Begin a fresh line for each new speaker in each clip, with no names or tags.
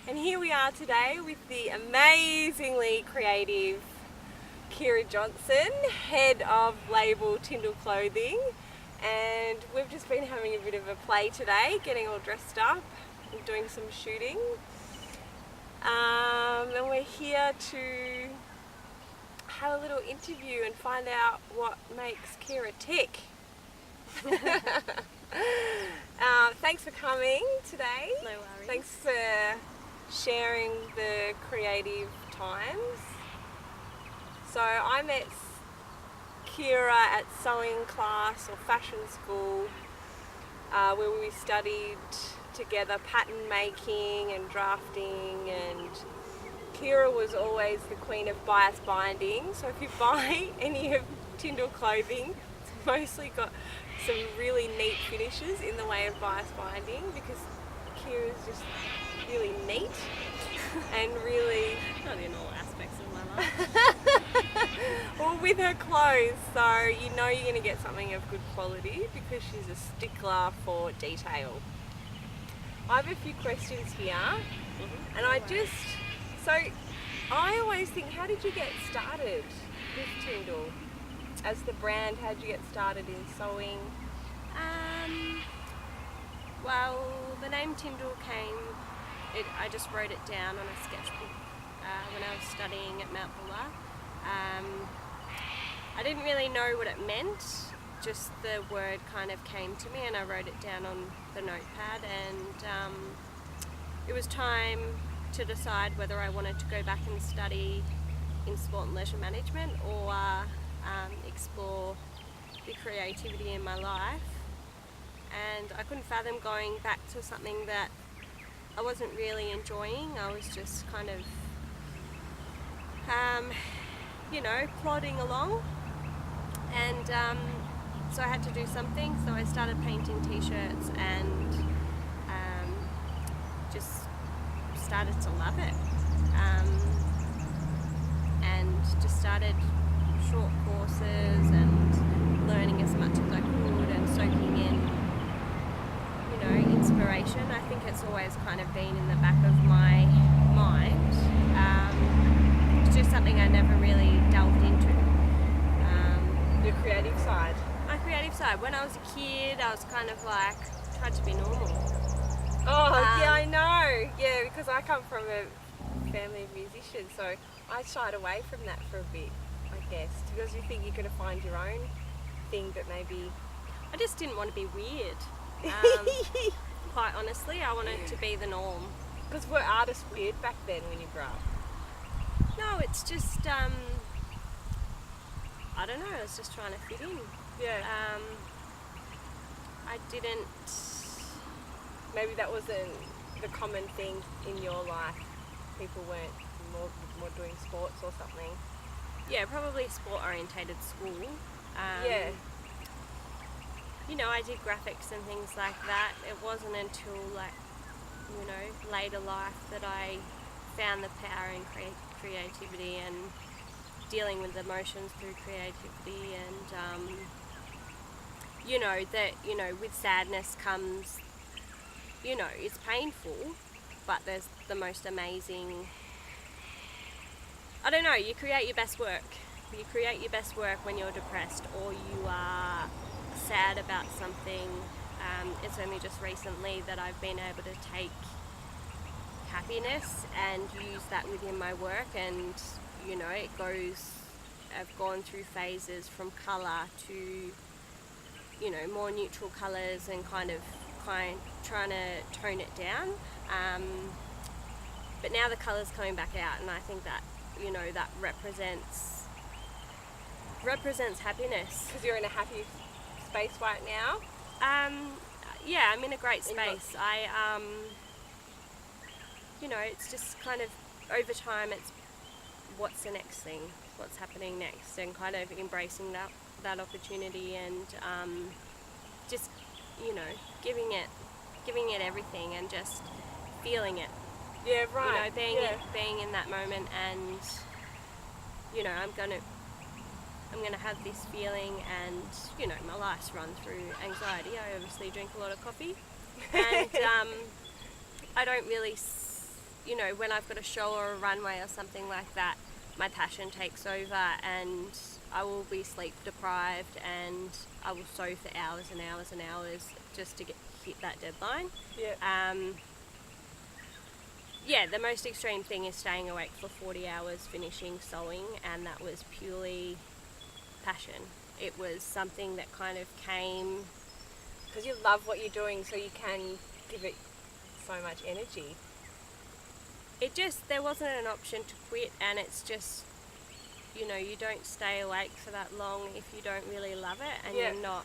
And here we are today with the amazingly creative Ciara Jonson, head of label Tindle Clothing, and we've just been having a bit of a play today, getting all dressed up and doing some shooting. And we're here to have a little interview and find out what makes Ciara tick. Thanks for coming today.
No worries.
Thanks for sharing the creative times. So I met Ciara at sewing class or fashion school where we studied together pattern making and drafting, and Ciara was always the queen of bias binding. So if you buy any of Tindle Clothing, it's mostly got some really neat finishes in the way of bias binding, because Ciara's just really neat and really...
Not in all aspects of my life.
Well, with her clothes, so you know you're going to get something of good quality because she's a stickler for detail. I have a few questions here, and I always think, how did you get started with Tindle? As the brand, how did you get started in sewing?
Well, the name Tindle came, I just wrote it down on a sketchbook when I was studying at Mount Buller. I didn't really know what it meant, just the word kind of came to me and I wrote it down on the notepad, and it was time to decide whether I wanted to go back and study in sport and leisure management or explore the creativity in my life. And I couldn't fathom going back to something that I wasn't really enjoying. I was just kind of plodding along, and so I had to do something, so I started painting t-shirts and just started to love it, and just started short courses and learning as much as I could and soaking in inspiration. I think it's always kind of been in the back of my mind. It's just something I never really delved into.
Your creative side?
My creative side. When I was a kid, I was kind of like, tried to be normal.
Oh, yeah, I know. Yeah, because I come from a family of musicians, so I shied away from that for a bit, I guess, because you think you're going to find your own thing, but maybe...
I just didn't want to be weird. Quite honestly, I wanted to be the norm.
Because were artists weird back then when you grew up?
No, it's just, I don't know, I was just trying to fit in.
Yeah.
I didn't...
Maybe that wasn't the common thing in your life. People weren't more doing sports or something.
Yeah, probably sport-orientated school.
Yeah.
I did graphics and things like that. It wasn't until later life that I found the power in creativity and dealing with emotions through creativity, and with sadness comes, it's painful, but there's the most amazing, I don't know, you create your best work. You create your best work when you're depressed or you are sad about something. It's only just recently that I've been able to take happiness and use that within my work, and I've gone through phases from colour to more neutral colours and kind of trying to tone it down, but now the colour's coming back out, and I think that that represents happiness.
Because you're in a happy space right now?
Yeah, I'm in a great space. It's just kind of over time, it's what's the next thing, what's happening next, and kind of embracing that opportunity, and just giving it everything and just feeling it.
Yeah, right.
Being in that moment, and I'm gonna have this feeling, and my life's run through anxiety. I obviously drink a lot of coffee, and I don't really you know, when I've got a show or a runway or something like that, my passion takes over and I will be sleep deprived and I will sew for hours and hours and hours just to hit that deadline.
Yeah.
Yeah, the most extreme thing is staying awake for 40 hours finishing sewing, and that was purely passion. It was something that kind of came...
Because you love what you're doing, so you can give it so much energy.
There wasn't an option to quit, and it's just, you know, you don't stay awake for that long if you don't really love it, and
Yeah.
you're not...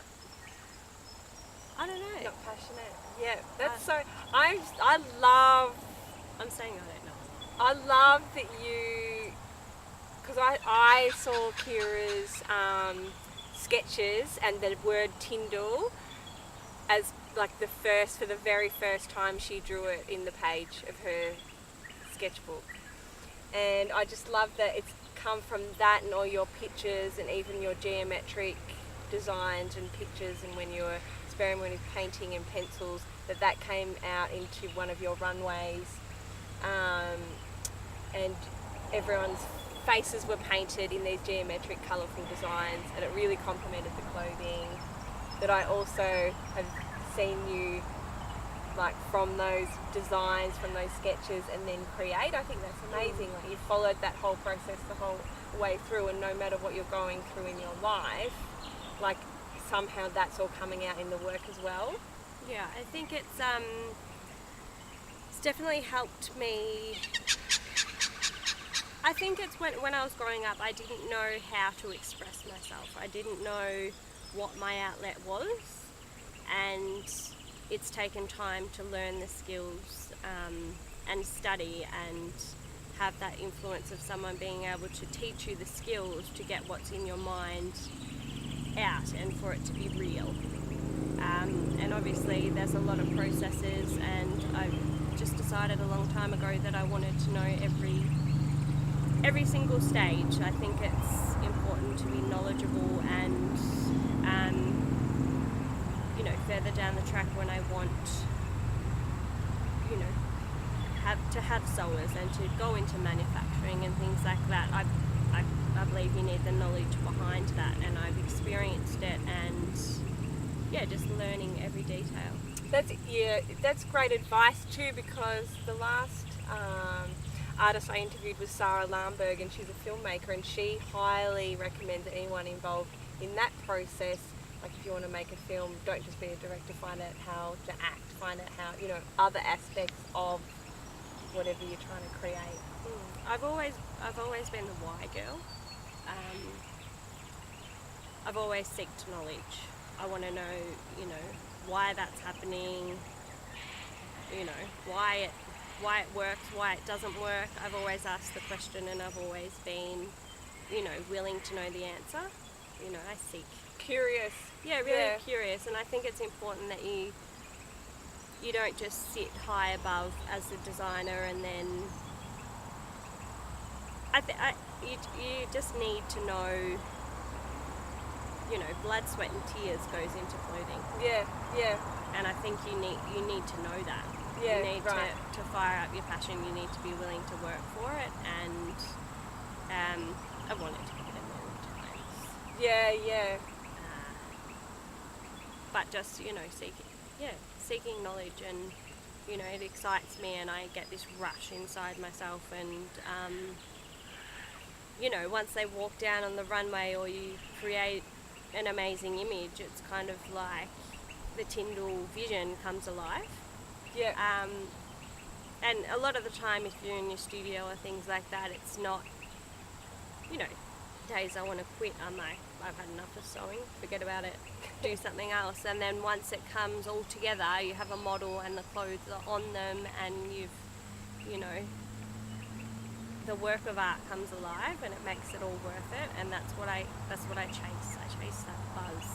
I don't know.
Not passionate. Yeah, that's so... I love...
I'm saying I don't know.
I love that you... Because I saw Ciara's sketches and the word Tindle as like for the very first time she drew it in the page of her sketchbook. And I just love that it's come from that and all your pictures and even your geometric designs and pictures, and when you were experimenting with painting and pencils, that came out into one of your runways. And everyone's faces were painted in these geometric, colourful designs, and it really complemented the clothing. That I also have seen you, like, from those designs, from those sketches, and then create. I think that's amazing. Like, you followed that whole process the whole way through, and no matter what you're going through in your life, like, somehow that's all coming out in the work as well.
Yeah, I think it's definitely helped me. I think it's when I was growing up, I didn't know how to express myself. I didn't know what my outlet was, and it's taken time to learn the skills and study and have that influence of someone being able to teach you the skills to get what's in your mind out and for it to be real. And obviously there's a lot of processes, and I just decided a long time ago that I wanted to know every single stage. I think it's important to be knowledgeable, and you know, further down the track when I want, you know, have sewers and to go into manufacturing and things like that, I believe you need the knowledge behind that, and I've experienced it, and yeah, just learning every detail.
That's great advice too, because the last artist I interviewed was Sarah Lamberg, and she's a filmmaker, and she highly recommends that anyone involved in that process, like if you want to make a film, don't just be a director, find out how to act, find out how, you know, other aspects of whatever you're trying to create.
I've always been the why girl. I've always sought knowledge. I want to know, you know, why that's happening, you know, why it works, why it doesn't work. I've always asked the question, and I've always been, you know, willing to know the answer. You know, I seek.
Curious.
Yeah, really curious, and I think it's important that you don't just sit high above as a designer, and then you just need to know, you know, blood, sweat and tears goes into clothing.
Yeah.
And I think you need to know that.
Yeah,
you need
right.
to fire up your passion. You need to be willing to work for it, and I wanted to give it a million times.
Yeah.
But just, you know, seeking knowledge, and, you know, it excites me, and I get this rush inside myself, and you know, once they walk down on the runway or you create an amazing image, it's kind of like the Tindle vision comes alive.
Yeah.
And a lot of the time, if you're in your studio or things like that, it's not, you know, days I want to quit, I'm like, I've had enough of sewing, forget about it, do something else. And then once it comes all together, you have a model and the clothes are on them, and you know, the work of art comes alive, and it makes it all worth it. And that's what I chase. I chase that buzz.